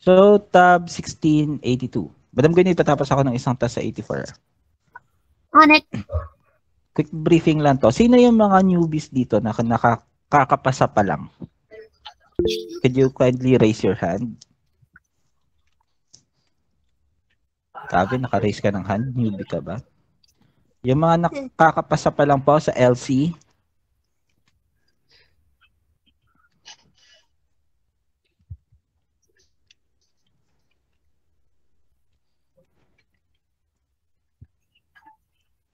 So, tab 1682. Madam Gwen, patapos ako ng isang task sa 84. Connect. Quick briefing lang to. Sino yung mga newbies dito na nakakapasa pa lang? Could you kindly raise your hand? Sabi, naka-raise ka ng hand. Newbie ka ba? Yung mga nakakapasa pa lang po sa LC.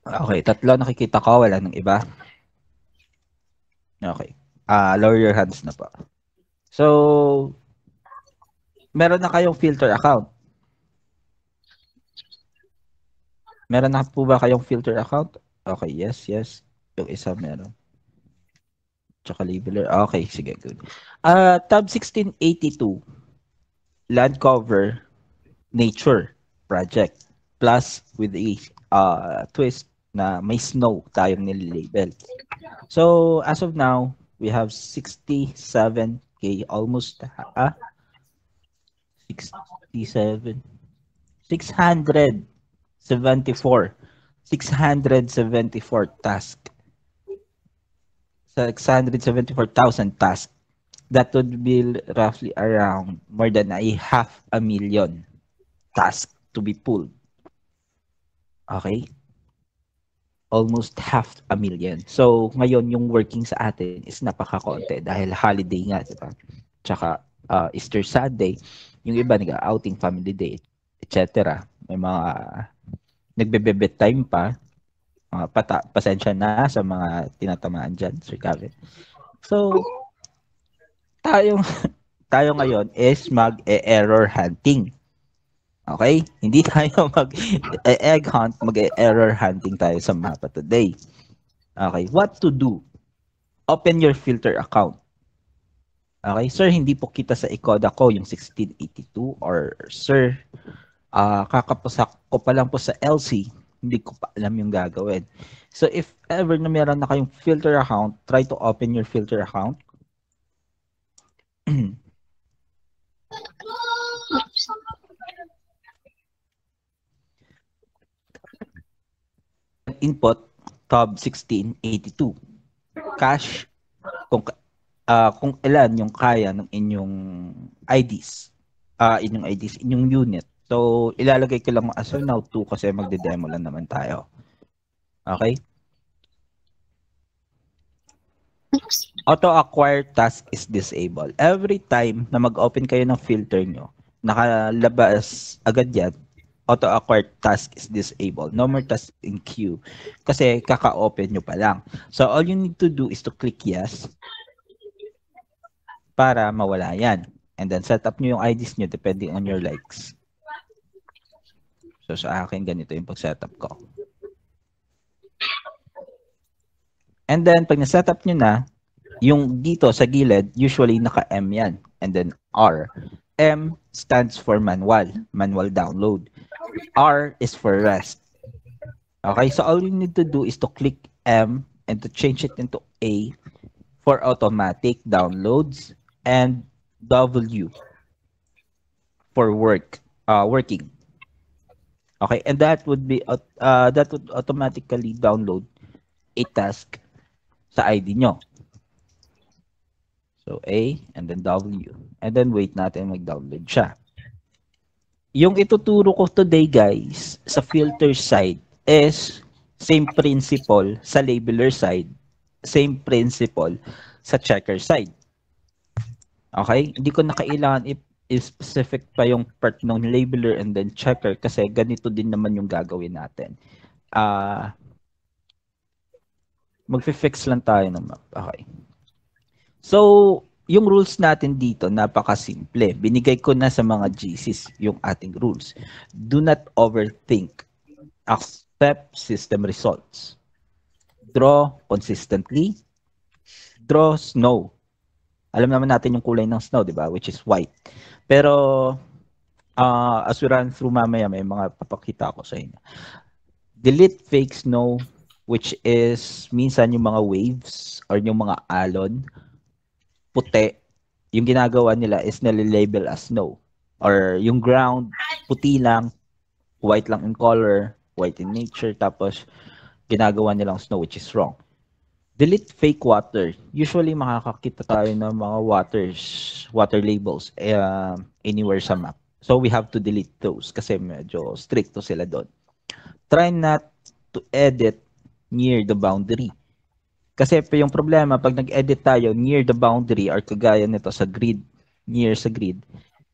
Okay, tatlo nakikita ko. Wala nang iba. Okay. Lower your hands na po. So, meron na kayong filter account. Meron na po ba kayong filter account? Okay, yes. Yung isa meron. Tsaka labeler. Okay, sige, good. Tab 1682. Land cover, nature, project. Plus with a twist na may snow tayong nililabel. So, as of now, we have 67K, almost 67, 674 tasks. 674,000 tasks. That would be roughly around more than 500,000 tasks to be pulled. Okay? Almost 500,000. So, ngayon yung working sa atin is napaka-konti dahil holiday nga, diba? Tsaka Easter Sunday, yung iba nag-outing, family day, etc. May mga nagbe-bebet time pa. Pasensya na sa mga tinatamaan dyan, Sir Gavin. So, tayo ngayon is mag-error hunting. Okay? Hindi tayo mag-egg hunt, mag-error hunting tayo sa mapa today. Okay, what to do? Open your filter account. Okay, sir, hindi po kita sa Ecoda ko yung 1682 or sir, kakapasak ko pa lang po sa LC, hindi ko pa alam yung gagawin. So if ever na meron na kayong filter account, try to open your filter account. Input tab 1682. Cache kung ilan yung kaya ng inyong IDs. Inyong unit. So ilalagay ko lang as of now 2 kasi magde-demo lang naman tayo. Okay? Auto acquire task is disabled. Every time na mag-open kayo ng filter nyo, nakalabas agad yan, auto acquire task is disabled. No more task in queue. Kasi kaka-open nyo pa lang. So all you need to do is to click yes para mawala yan. And then set up nyo yung IDs nyo depending on your likes. So sa akin, ganito yung pag-setup ko. And then pag na-setup nyo na, yung dito sa gilid, usually naka-M yan. And then R. M stands for manual download. R is for rest. Okay, so all you need to do is to click M and to change it into A for automatic downloads and W for working. Okay, and that would automatically download a task sa ID nyo. So A and then W. And then wait natin mag-download siya. Yung ituturo ko today guys sa filter side is same principle sa labeler side, same principle sa checker side. Okay? Hindi ko na kailangan i-specific pa yung part ng labeler and then checker kasi ganito din naman yung gagawin natin. Magfi-fix lang tayo ng map. Okay. So, yung rules natin dito, napakasimple. Binigay ko na sa mga GCs yung ating rules. Do not overthink. Accept system results. Draw consistently. Draw snow. Alam naman natin yung kulay ng snow, di ba? Which is white. Pero, as we run through mamaya, may mga papakita ko sa inyo. Delete fake snow, which is minsan yung mga waves or yung mga alon. Puti, yung ginagawa nila is nalilabel as snow. Or yung ground, puti lang, white lang in color, white in nature, tapos ginagawa nilang snow, which is wrong. Delete fake water. Usually makakakita tayo ng mga water labels anywhere sa map. So we have to delete those kasi medyo stricto sila doon. Try not to edit near the boundary. Kasi yung problema, pag nag-edit tayo near the boundary or kagaya nito sa grid, near sa grid,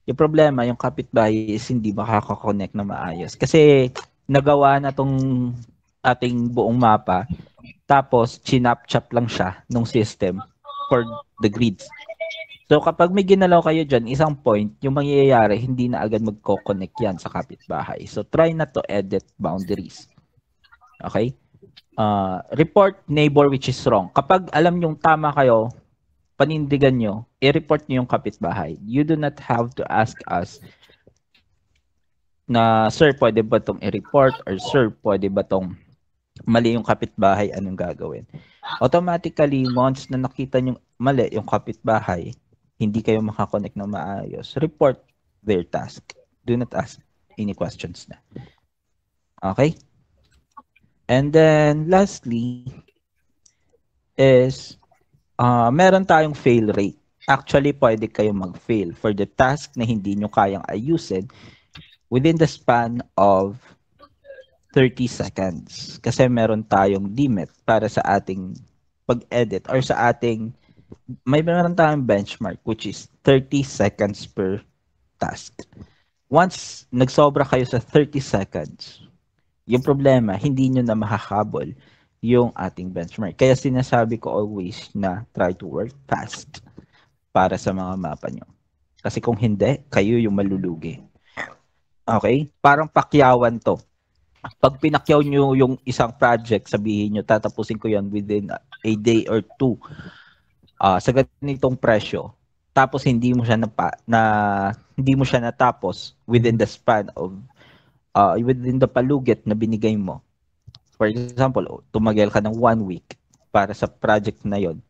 yung problema, yung kapitbahay is hindi makakakonect na maayos. Kasi nagawa na tong ating buong mapa, tapos chinap-chop lang siya nung system for the grids. So kapag may ginalaw kayo dyan, isang point, yung mangyayari, hindi na agad magko-connect yan sa kapitbahay. So try not to edit boundaries. Okay? Report neighbor which is wrong. Kapag alam yung tama kayo, panindigan nyo, i-report nyo yung kapitbahay. You do not have to ask us na, sir, pwede ba itong i-report? Or sir, pwede ba itong mali yung kapitbahay, anong gagawin? Automatically, once na nakita nyo mali yung kapitbahay, hindi kayo makakonect na maayos, report their task. Do not ask any questions na. Okay? And then, lastly, is meron tayong fail rate. Actually, pwede kayo mag-fail for the task na hindi nyo kayang ayusin within the span of 30 seconds. Kasi meron tayong limit para sa ating pag-edit or sa ating, meron tayong benchmark which is 30 seconds per task. Once nagsobra kayo sa 30 seconds, yung problema, hindi nyo na makakabol yung ating benchmark. Kaya sinasabi ko always na try to work fast para sa mga mapa nyo. Kasi kung hindi, kayo yung malulugi. Okay? Parang pakyawan to. Pag pinakyaw nyo yung isang project, sabihin nyo, tatapusin ko yan within a day or two sa ganitong presyo. Tapos hindi mo siya hindi mo siya natapos within the span of within the palugit na binigay mo. For example, tumagal ka ng 1 week para sa project na yon,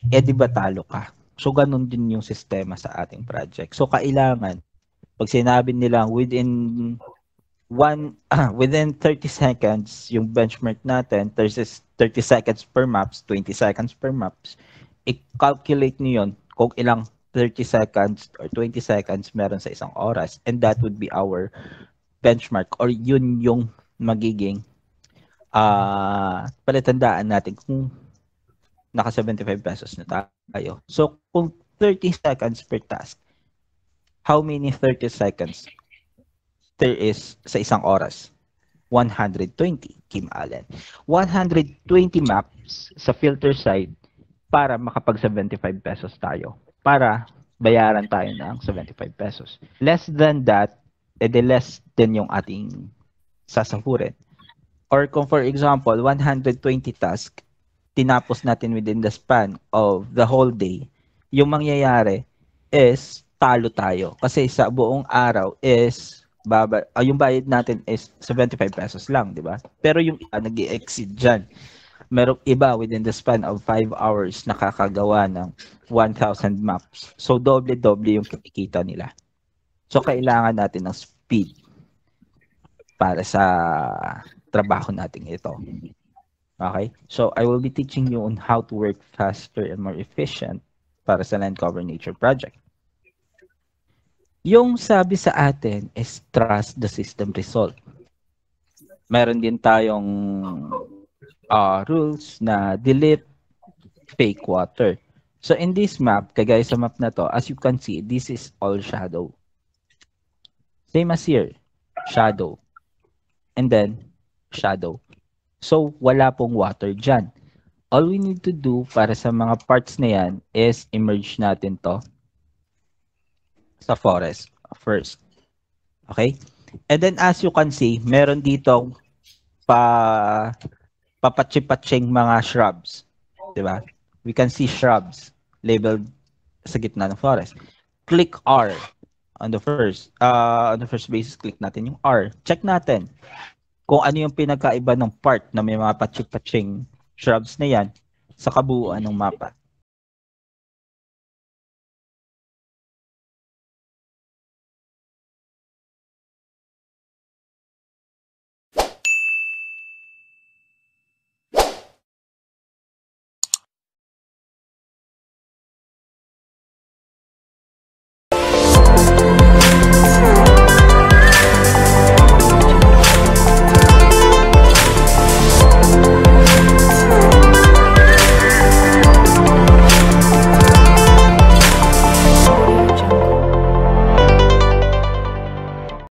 di ba talo ka? So, ganun din yung sistema sa ating project. So, kailangan, pag sinabi nilang within 30 seconds, yung benchmark natin, 30 seconds per maps, 20 seconds per maps, i-calculate niyo yon kung ilang 30 seconds or 20 seconds meron sa isang oras. And that would be our benchmark or yun yung magiging palatandaan natin kung naka 75 pesos na tayo. So, kung 30 seconds per task, how many 30 seconds there is sa isang oras? 120, Kim Allen. 120 maps sa filter side para makapag 75 pesos tayo. Para bayaran tayo ng 75 pesos. Less than that, less din yung ating sasahurin. Or kung for example, 120 task, tinapos natin within the span of the whole day, yung mangyayari is talo tayo. Kasi sa buong araw is, yung bayad natin is 75 pesos lang, di ba? Pero yung iba nag-i-exceed dyan. Merong iba within the span of 5 hours nakakagawa ng 1,000 maps. So, doble-doble yung kinikita nila. So, kailangan natin ng speed para sa trabaho natin ito. Okay? So, I will be teaching you on how to work faster and more efficient para sa Land Cover Nature Project. Yung sabi sa atin is trust the system result. Meron din tayong rules na delete fake water. So, in this map, kagaya sa map na to, as you can see, this is all shadow. Same as here, shadow. And then, shadow. So, wala pong water dyan. All we need to do para sa mga parts na yan is immerse natin to sa forest first. Okay? And then, as you can see, meron dito papatsi-patsing mga shrubs. Diba? We can see shrubs labeled sa gitna ng forest. Click R on the first basis, click natin yung R. Check natin kung ano yung pinagkaiba ng part na may mga patsi-patsing shrubs na yan sa kabuuan ng mapa.